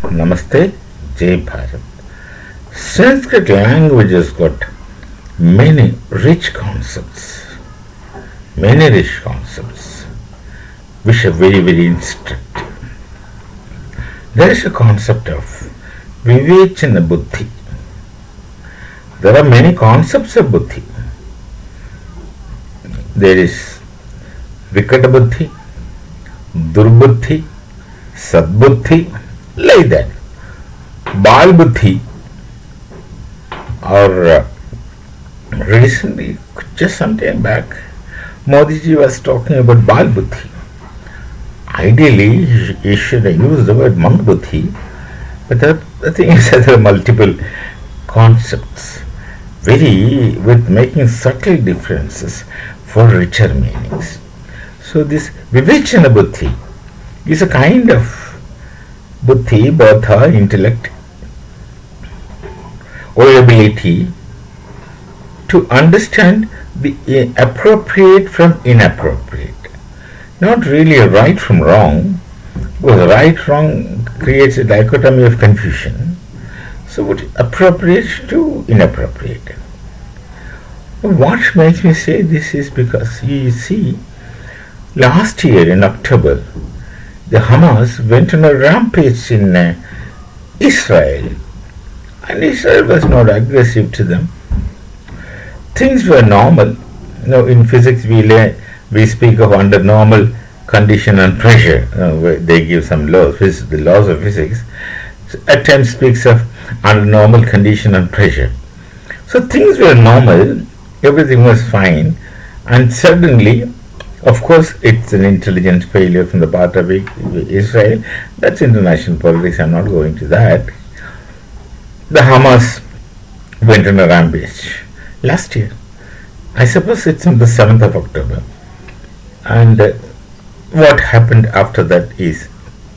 Namaste, Jai Bharat. Sanskrit language has got many rich concepts, which are very, very instructive. There is a concept of Vivecana buddhi. There are many concepts of buddhi. There is Vikata buddhi, Durbuddhi, Sadbuddhi, like that. Bal buddhi, or recently, just some time back, Modi ji was talking about Bal buddhi. Ideally, he should use the word monk buddhi, but the thing is that there are multiple concepts, with making subtle differences for richer meanings. So this Vivecana buddhi is a kind of buddhi, bodha, intellect, or ability to understand the appropriate from inappropriate. Not really a right from wrong, because right wrong creates a dichotomy of confusion. So what appropriate to inappropriate? What makes me say this is because you see, last year in October, the Hamas went on a rampage in Israel, and Israel was not aggressive to them. Things were normal. In physics we speak of under normal condition and pressure. They give some laws, the laws of physics. So at times speaks of under normal condition and pressure. So things were normal, everything was fine, and suddenly, of course, it's an intelligence failure from the part of Israel. That's international politics. I'm not going to that. The Hamas went on a rampage last year. I suppose it's on the 7th of October. And what happened after that is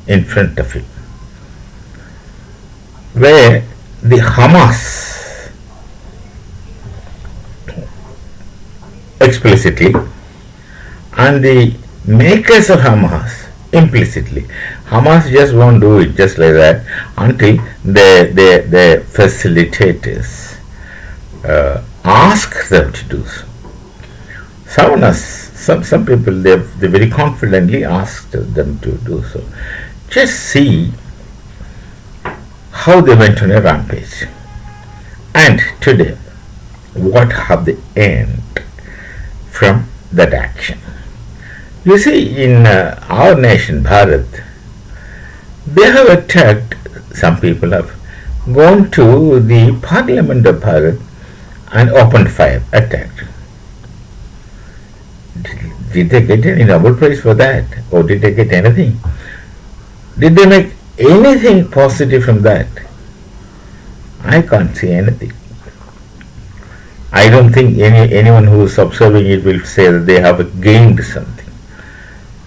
in front of you, where the Hamas explicitly and the makers of Hamas implicitly. Hamas just won't do it just like that until the facilitators ask them to do so. Some people they very confidently asked them to do so. Just see how they went on a rampage. And today, what have they earned from that action? You see, in our nation, Bharat, they have attacked, some people have gone to the Parliament of Bharat and opened fire, attacked. Did they get any Nobel Prize for that? Or did they get anything? Did they make anything positive from that? I can't see anything. I don't think anyone who is observing it will say that they have gained something.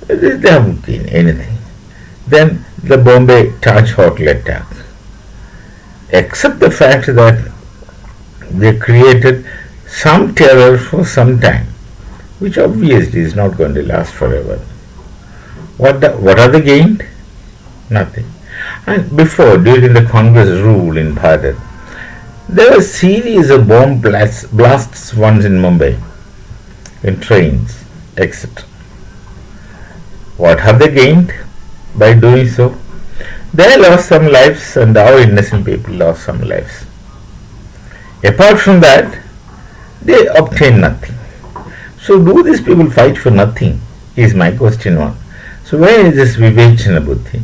They haven't gained anything. Then the Bombay Taj Hotel attack. Except the fact that they created some terror for some time, which obviously is not going to last forever. What are they gained? Nothing. And before, during the Congress rule in Bharat, there were a series of bomb blasts once in Mumbai, in trains, etc. What have they gained by doing so? They lost some lives, and our innocent people lost some lives. Apart from that, they obtain nothing. So do these people fight for nothing, is my question one. So where is this Vivecana buddhi?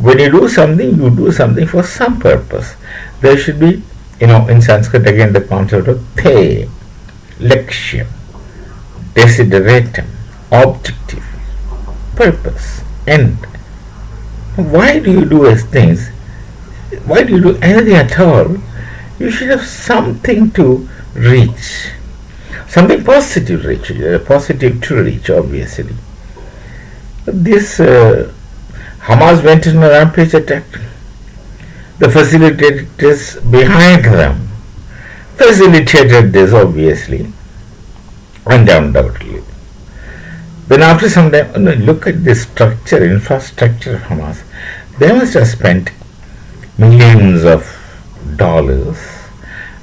When you do something for some purpose. There should be, in Sanskrit again the concept of the, lakshya, desideratum, objective, purpose, end. Why do you do things? Why do you do anything at all? You should have something to reach, something positive to reach, obviously. This Hamas went on a rampage attack. The facilitators behind them facilitated this, obviously, and undoubtedly. Then after some time, look at the infrastructure of Hamas. They must have spent millions of dollars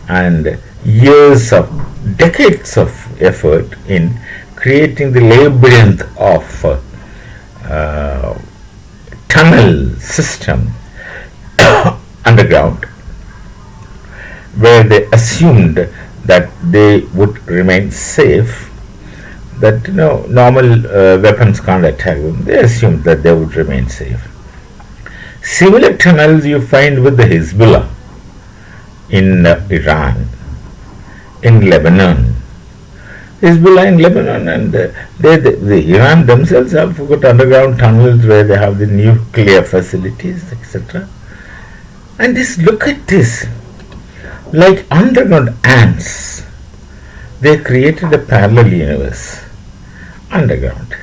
and years of decades of effort in creating the labyrinth of tunnel system underground, where they assumed that they would remain safe, that normal weapons can't attack them. They assumed that they would remain safe. Similar tunnels you find with the Hezbollah in Iran, in Lebanon. Hezbollah in Lebanon, and the Iran themselves have got underground tunnels where they have the nuclear facilities, etc. And look at this, like underground ants, they created a parallel universe underground.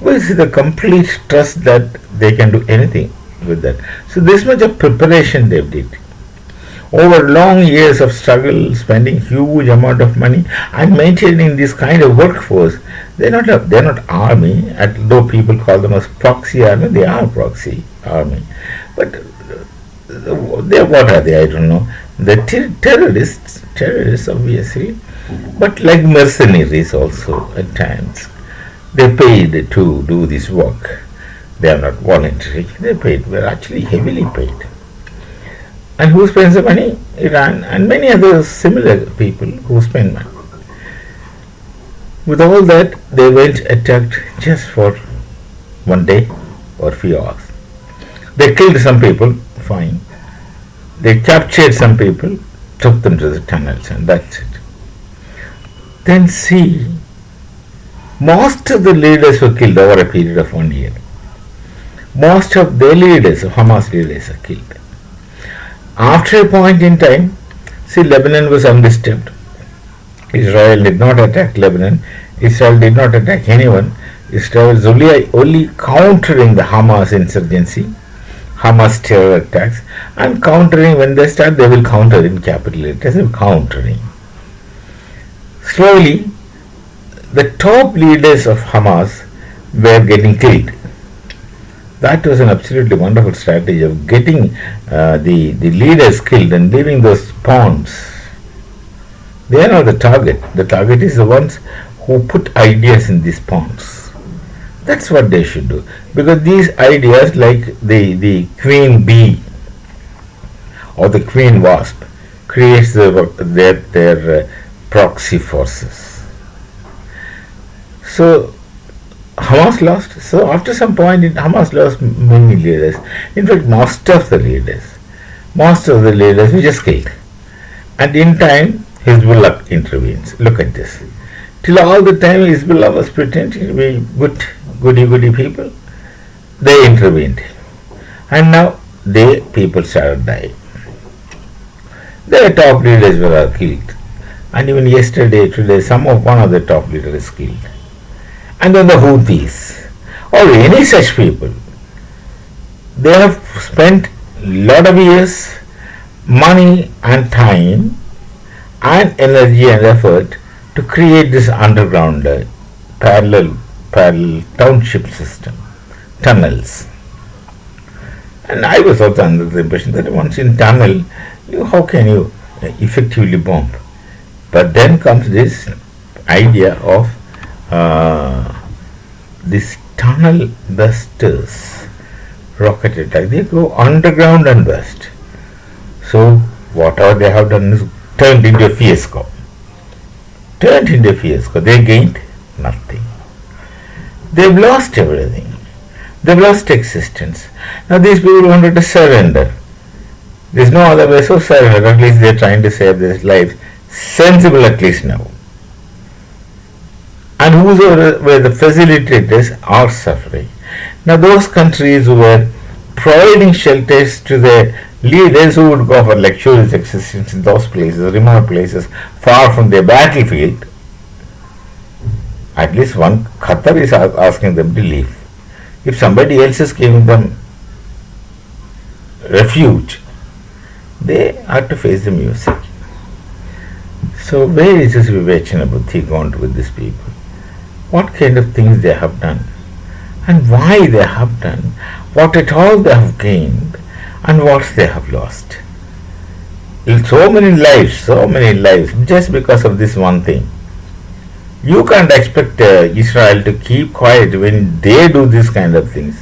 We see the complete trust that they can do anything with that. So this much of preparation they did. Over long years of struggle, spending huge amount of money and maintaining this kind of workforce. They're not army, though people call them as proxy army. They are proxy army, but what are they? I don't know. The terrorists obviously, but like mercenaries also at times. They paid to do this work. They are not voluntary. They paid. Were actually heavily paid. And who spends the money? Iran and many other similar people who spend money. With all that, they went attacked just for one day or few hours. They killed some people, fine. They captured some people, took them to the tunnels, and that's it. Then see, most of the leaders were killed over a period of 1 year. Most of their leaders, Hamas leaders, are killed. After a point in time, see, Lebanon was undisturbed. Israel did not attack Lebanon. Israel did not attack anyone. Israel was only countering the Hamas insurgency, Hamas terror attacks, and countering. When they start, they will counter in capital letters, countering. Slowly, the top leaders of Hamas were getting killed. That was an absolutely wonderful strategy of getting the leaders killed and leaving those pawns. They are not the target. The target is the ones who put ideas in these pawns. That's what they should do. Because these ideas, like the queen bee or the queen wasp, creates their proxy forces. So Hamas lost. So after some point, Hamas lost many leaders. In fact, most of the leaders were just killed. And in time, Hezbollah intervenes. Look at this. Till all the time, Hezbollah was pretending to be goody people. They intervened, and now people started dying. Their top leaders were killed, and even today, one of the top leaders is killed. And then the Houthis, or any such people, they have spent a lot of years, money and time and energy and effort to create this underground parallel township system, tunnels. And I was also under the impression that once in tunnel, how can you effectively bomb? But then comes this idea of these tunnel busters, rocket attack. They go underground and bust. So whatever they have done is turned into a fiasco. They gained nothing. They've lost everything. They've lost existence. Now these people wanted to surrender. There's no other way, so surrender. At least they're trying to save their lives. Sensible at least now. And whosoever were the facilitators are suffering. Now those countries who were providing shelters to their leaders who would go for luxurious existence in those places, remote places, far from their battlefield, at least one Qatar is asking them to leave. If somebody else is giving them refuge, they have to face the music. So where is this Vivecana buddhi gone with these people? What kind of things they have done, and why they have done, what at all they have gained, and what they have lost. So many lives, just because of this one thing. You can't expect Israel to keep quiet when they do this kind of things.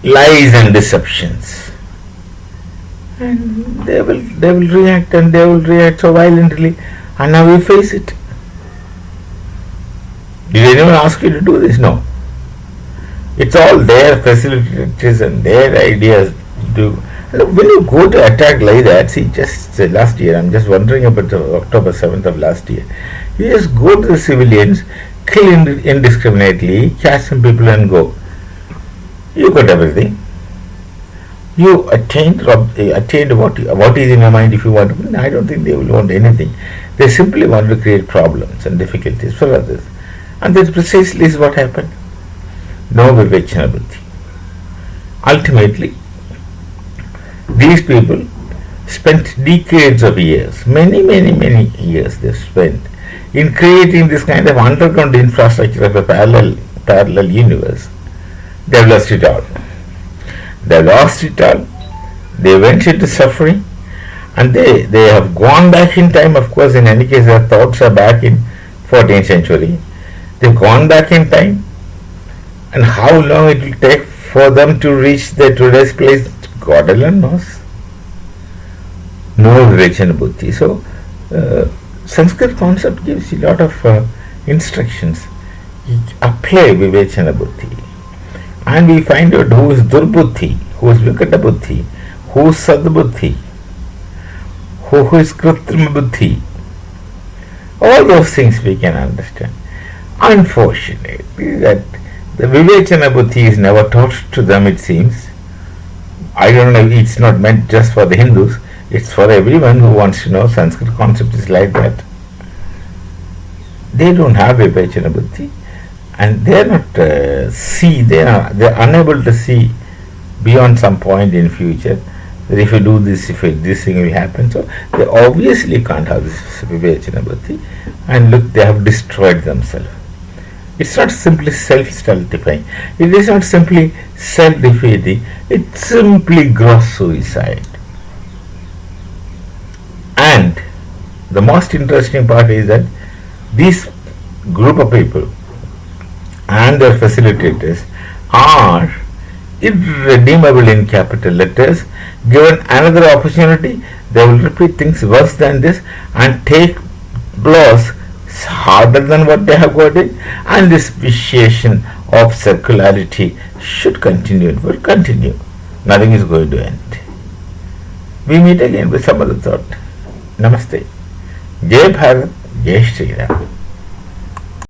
Lies and deceptions. And they will react, and they will react so violently, and now we face it. Did anyone ask you to do this? No. It's all their facilities and their ideas to. When you go to attack like that, see, just last year, I'm just wondering about October 7th of last year. You just go to the civilians, kill indiscriminately, catch some people and go. You got everything. You attained what is in your mind if you want. I don't think they will want anything. They simply want to create problems and difficulties for others. And that precisely is what happened. No Vivecana buddhi. Ultimately, these people spent decades of years, many years they spent in creating this kind of underground infrastructure of a parallel universe. They've lost it all. They went into suffering, and they have gone back in time. Of course, in any case, their thoughts are back in 14th century. They've gone back in time, and how long it will take for them to reach their today's place, God alone knows. No Vivecana buddhi. So, Sanskrit concept gives you a lot of instructions. Apply Vivecana buddhi, and we find out who is Durbuddhi, who is Vikata buddhi, who is Sadbuddhi, who is Kritrima buddhi. All those things we can understand. Unfortunately, that the Vivecana buddhi is never taught to them, it seems. I don't know, it's not meant just for the Hindus, it's for everyone who wants to know. Sanskrit concept is like that. They don't have Vivecana buddhi, and they're not they're unable to see beyond some point in future that if you do this, this thing will happen. So they obviously can't have this Vivecana buddhi, and look, they have destroyed themselves. It's not simply self-stultifying. It is not simply self-defeating. It's simply gross suicide. And the most interesting part is that this group of people and their facilitators are irredeemable in capital letters. Given another opportunity, they will repeat things worse than this and take blows harder than what they have got it, and this vitiation of circularity should continue. It will continue. Nothing is going to end. We meet again with some other thought. Namaste. Jai Bharat, Jai Shri Ram.